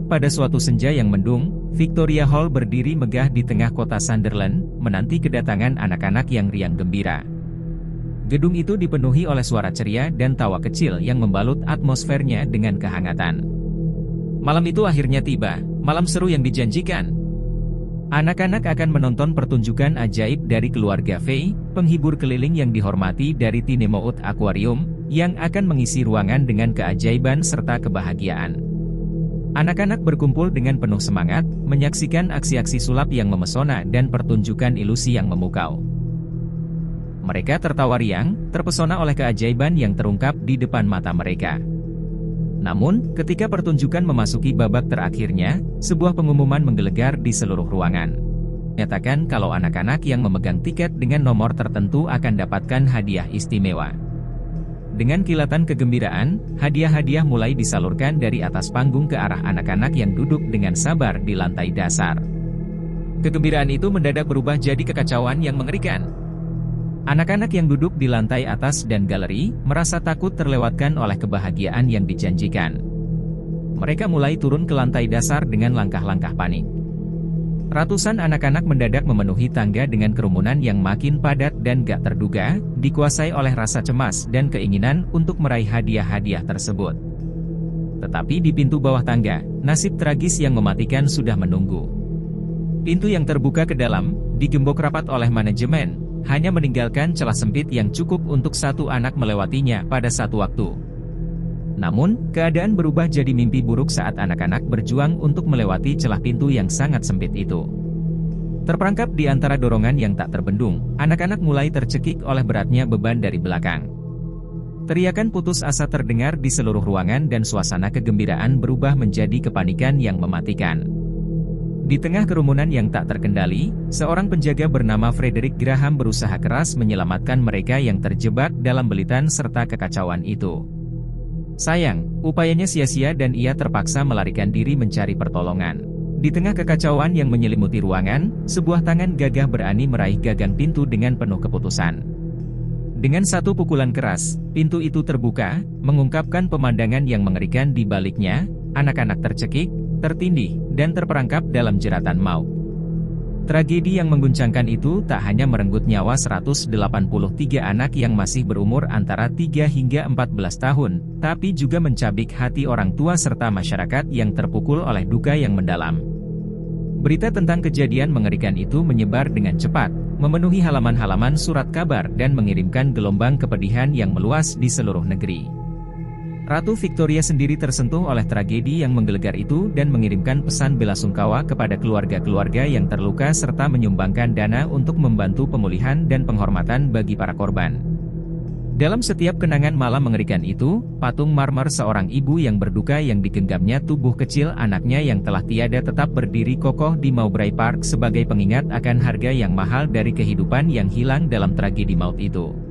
Pada suatu senja yang mendung, Victoria Hall berdiri megah di tengah kota Sunderland, menanti kedatangan anak-anak yang riang gembira. Gedung itu dipenuhi oleh suara ceria dan tawa kecil yang membalut atmosfernya dengan kehangatan. Malam itu akhirnya tiba, malam seru yang dijanjikan. Anak-anak akan menonton pertunjukan ajaib dari keluarga Fay, penghibur keliling yang dihormati dari Tinemout Aquarium, yang akan mengisi ruangan dengan keajaiban serta kebahagiaan. Anak-anak berkumpul dengan penuh semangat, menyaksikan aksi-aksi sulap yang memesona dan pertunjukan ilusi yang memukau. Mereka tertawa riang, terpesona oleh keajaiban yang terungkap di depan mata mereka. Namun, ketika pertunjukan memasuki babak terakhirnya, sebuah pengumuman menggelegar di seluruh ruangan. Menyatakan kalau anak-anak yang memegang tiket dengan nomor tertentu akan dapatkan hadiah istimewa. Dengan kilatan kegembiraan, hadiah-hadiah mulai disalurkan dari atas panggung ke arah anak-anak yang duduk dengan sabar di lantai dasar. Kegembiraan itu mendadak berubah jadi kekacauan yang mengerikan. Anak-anak yang duduk di lantai atas dan galeri, merasa takut terlewatkan oleh kebahagiaan yang dijanjikan. Mereka mulai turun ke lantai dasar dengan langkah-langkah panik. Ratusan anak-anak mendadak memenuhi tangga dengan kerumunan yang makin padat dan gak terduga, dikuasai oleh rasa cemas dan keinginan untuk meraih hadiah-hadiah tersebut. Tetapi di pintu bawah tangga, nasib tragis yang mematikan sudah menunggu. Pintu yang terbuka ke dalam, digembok rapat oleh manajemen, hanya meninggalkan celah sempit yang cukup untuk satu anak melewatinya pada satu waktu. Namun, keadaan berubah jadi mimpi buruk saat anak-anak berjuang untuk melewati celah pintu yang sangat sempit itu. Terperangkap di antara dorongan yang tak terbendung, anak-anak mulai tercekik oleh beratnya beban dari belakang. Teriakan putus asa terdengar di seluruh ruangan dan suasana kegembiraan berubah menjadi kepanikan yang mematikan. Di tengah kerumunan yang tak terkendali, seorang penjaga bernama Frederick Graham berusaha keras menyelamatkan mereka yang terjebak dalam belitan serta kekacauan itu. Sayang, upayanya sia-sia dan ia terpaksa melarikan diri mencari pertolongan. Di tengah kekacauan yang menyelimuti ruangan, sebuah tangan gagah berani meraih gagang pintu dengan penuh keputusan. Dengan satu pukulan keras, pintu itu terbuka, mengungkapkan pemandangan yang mengerikan di baliknya, anak-anak tercekik, tertindih, dan terperangkap dalam jeratan maut. Tragedi yang mengguncangkan itu tak hanya merenggut nyawa 183 anak yang masih berumur antara 3 hingga 14 tahun, tapi juga mencabik hati orang tua serta masyarakat yang terpukul oleh duka yang mendalam. Berita tentang kejadian mengerikan itu menyebar dengan cepat, memenuhi halaman-halaman surat kabar dan mengirimkan gelombang kepedihan yang meluas di seluruh negeri. Ratu Victoria sendiri tersentuh oleh tragedi yang menggelegar itu dan mengirimkan pesan belasungkawa kepada keluarga-keluarga yang terluka serta menyumbangkan dana untuk membantu pemulihan dan penghormatan bagi para korban. Dalam setiap kenangan malam mengerikan itu, patung marmer seorang ibu yang berduka yang digenggamnya tubuh kecil anaknya yang telah tiada tetap berdiri kokoh di Mowbray Park sebagai pengingat akan harga yang mahal dari kehidupan yang hilang dalam tragedi maut itu.